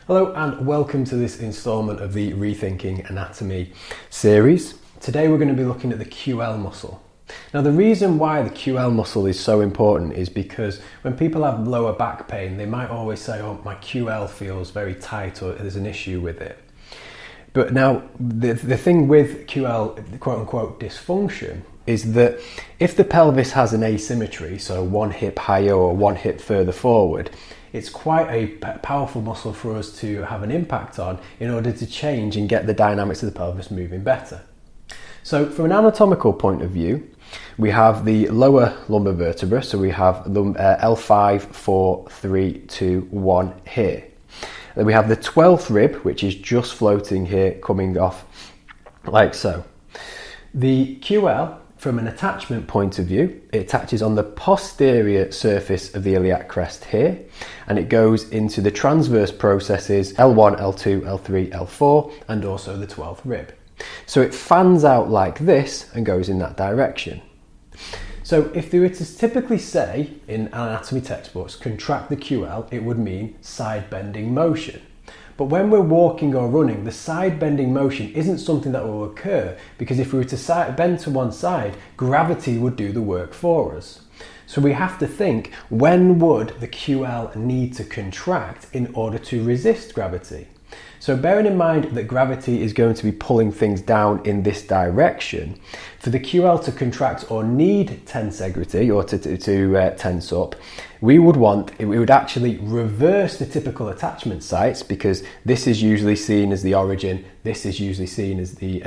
Hello and welcome to this instalment of the Rethinking Anatomy series. Today we're going to be looking at the QL muscle. Now the reason why the QL muscle is so important is because when people have lower back pain, they might always say, oh, my QL feels very tight or there's an issue with it. But now the thing with QL quote unquote dysfunction is that if the pelvis has an asymmetry, so one hip higher or one hip further forward, it's quite a powerful muscle for us to have an impact on in order to change and get the dynamics of the pelvis moving better. So from an anatomical point of view, we have the lower lumbar vertebra, so we have L5, 4, 3, 2, 1 here. Then we have the 12th rib, which is just floating here, coming off like so. The QL, from an attachment point of view, it attaches on the posterior surface of the iliac crest here, and it goes into the transverse processes L1, L2, L3, L4, and also the 12th rib. So it fans out like this and goes in that direction. So if they were to typically say in anatomy textbooks, contract the QL, it would mean side bending motion. But when we're walking or running, the side bending motion isn't something that will occur because if we were to bend to one side, gravity would do the work for us. So we have to think, when would the QL need to contract in order to resist gravity? So bearing in mind that gravity is going to be pulling things down in this direction, for the QL to contract or need tensegrity or to tense up, we would actually reverse the typical attachment sites, because this is usually seen as the origin, this is usually seen as the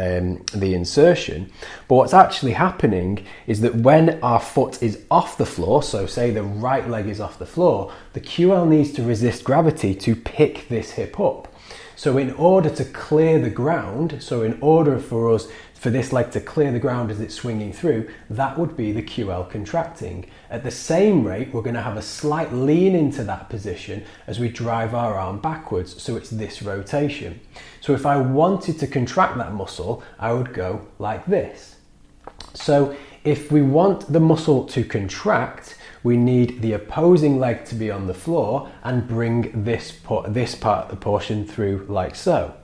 insertion. But what's actually happening is that when our foot is off the floor, so say the right leg is off the floor, the QL needs to resist gravity to pick this hip up. So in order to clear the ground, so in order for this leg to clear the ground as it's swinging through, that would be the QL contracting. At the same rate, we're going to have a slight lean into that position as we drive our arm backwards, so it's this rotation. So if I wanted to contract that muscle, I would go like this. So if we want the muscle to contract, we need the opposing leg to be on the floor and bring this part of the portion through like so.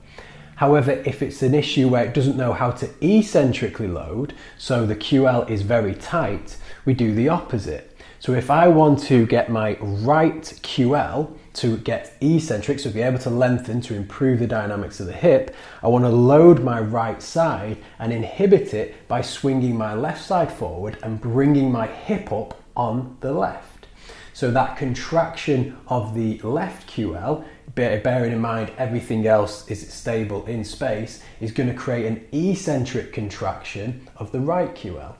However, if it's an issue where it doesn't know how to eccentrically load, so the QL is very tight, we do the opposite. So if I want to get my right QL to get eccentric, so be able to lengthen to improve the dynamics of the hip, I want to load my right side and inhibit it by swinging my left side forward and bringing my hip up on the left. So that contraction of the left QL, bearing in mind everything else is stable in space, is going to create an eccentric contraction of the right QL.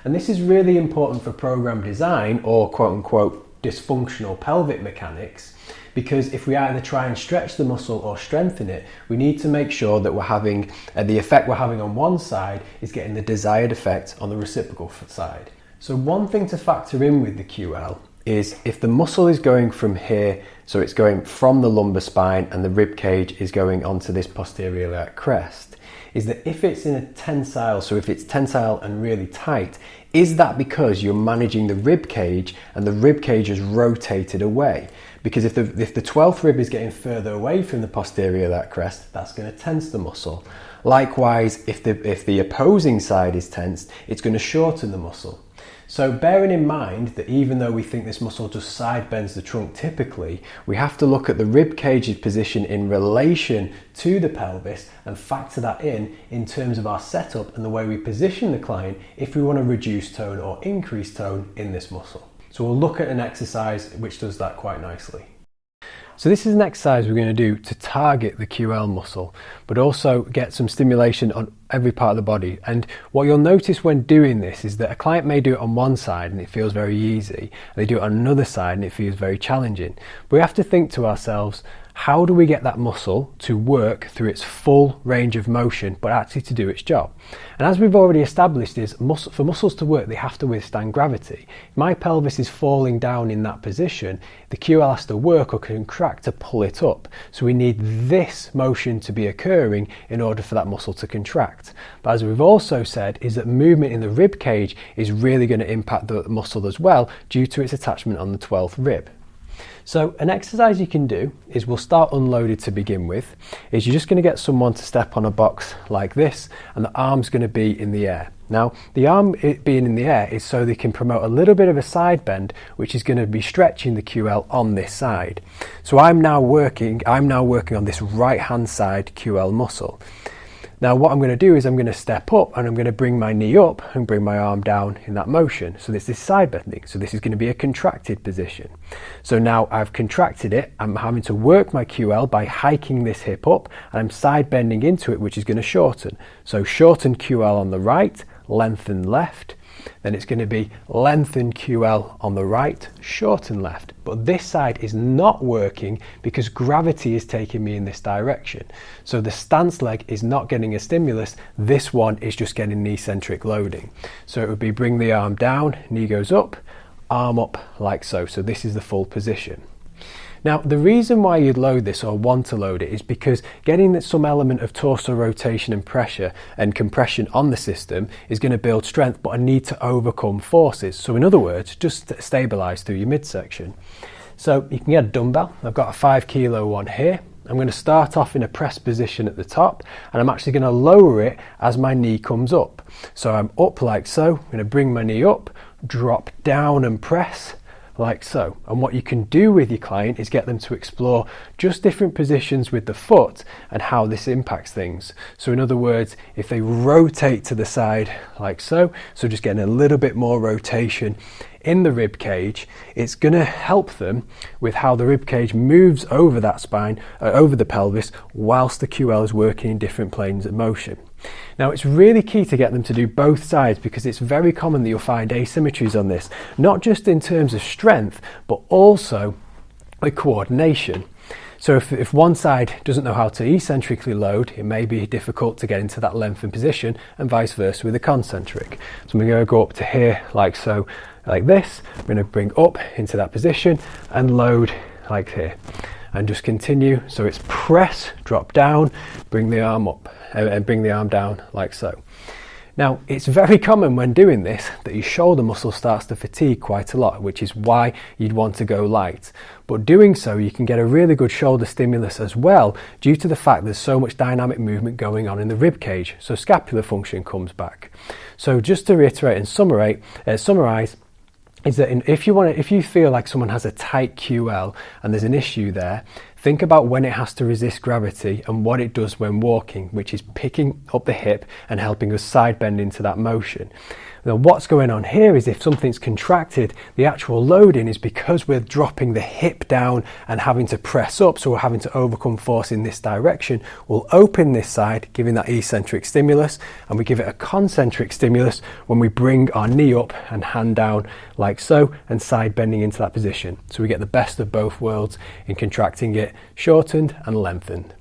And this is really important for program design or quote unquote dysfunctional pelvic mechanics, because if we either try and stretch the muscle or strengthen it, we need to make sure that we're having the effect we're having on one side is getting the desired effect on the reciprocal side. So one thing to factor in with the QL is if the muscle is going from here, so it's going from the lumbar spine and the rib cage is going onto this posterior iliac crest, is that if it's in a tensile, so if it's tensile and really tight, is that because you're managing the rib cage and the rib cage is rotated away? Because if the 12th rib is getting further away from the posterior iliac crest, that's going to tense the muscle. Likewise, if the opposing side is tensed, it's going to shorten the muscle. So bearing in mind that even though we think this muscle just side bends the trunk typically, we have to look at the rib cage's position in relation to the pelvis and factor that in terms of our setup and the way we position the client if we want to reduce tone or increase tone in this muscle. So we'll look at an exercise which does that quite nicely. So this is an exercise we're going to do to target the QL muscle, but also get some stimulation on every part of the body. And what you'll notice when doing this is that a client may do it on one side and it feels very easy, and they do it on another side and it feels very challenging. But we have to think to ourselves, how do we get that muscle to work through its full range of motion but actually to do its job? And as we've already established, is for muscles to work, they have to withstand gravity. If my pelvis is falling down in that position, the QL has to work or contract to pull it up. So we need this motion to be occurring in order for that muscle to contract. But as we've also said, is that movement in the rib cage is really going to impact the muscle as well due to its attachment on the 12th rib. So an exercise you can do is, we'll start unloaded to begin with, is you're just going to get someone to step on a box like this, and the arm's going to be in the air. Now, the arm being in the air is so they can promote a little bit of a side bend, which is going to be stretching the QL on this side. So I'm now working on this right hand side QL muscle. Now what I'm going to do is I'm going to step up and I'm going to bring my knee up and bring my arm down in that motion. So this is side bending. So this is going to be a contracted position. So now I've contracted it. I'm having to work my QL by hiking this hip up, and I'm side bending into it, which is going to shorten. So shorten QL on the right, lengthen left. Then it's going to be lengthen QL on the right, shorten left. But this side is not working because gravity is taking me in this direction. So the stance leg is not getting a stimulus. This one is just getting knee-centric loading. So it would be bring the arm down, knee goes up, arm up like so. So this is the full position. Now, the reason why you'd load this or want to load it is because getting some element of torso rotation and pressure and compression on the system is going to build strength, but I need to overcome forces. So in other words, just stabilize through your midsection. So you can get a dumbbell. I've got a 5 kilo one here. I'm going to start off in a press position at the top, and I'm actually going to lower it as my knee comes up. So I'm up like so. I'm going to bring my knee up, drop down and press like so. And what you can do with your client is get them to explore just different positions with the foot and how this impacts things. So in other words, if they rotate to the side like so, so just getting a little bit more rotation in the rib cage, it's going to help them with how the rib cage moves over that spine, over the pelvis, whilst the QL is working in different planes of motion. Now, it's really key to get them to do both sides, because it's very common that you'll find asymmetries on this, not just in terms of strength, but also with coordination. So if one side doesn't know how to eccentrically load, it may be difficult to get into that lengthened position, and vice versa with the concentric. So I'm going to go up to here like so, like this. I'm going to bring up into that position and load like here, and just continue. So it's press, drop down, bring the arm up, and bring the arm down like so. Now, it's very common when doing this that your shoulder muscle starts to fatigue quite a lot, which is why you'd want to go light. But doing so, you can get a really good shoulder stimulus as well, due to the fact there's so much dynamic movement going on in the rib cage. So scapular function comes back. So just to reiterate and summarize, is that if you feel like someone has a tight QL and there's an issue there, think about when it has to resist gravity and what it does when walking, which is picking up the hip and helping us side bend into that motion. Now, what's going on here is if something's contracted, the actual loading is because we're dropping the hip down and having to press up, so we're having to overcome force in this direction. We'll open this side, giving that eccentric stimulus, and we give it a concentric stimulus when we bring our knee up and hand down like so, and side bending into that position. So we get the best of both worlds in contracting it shortened and lengthened.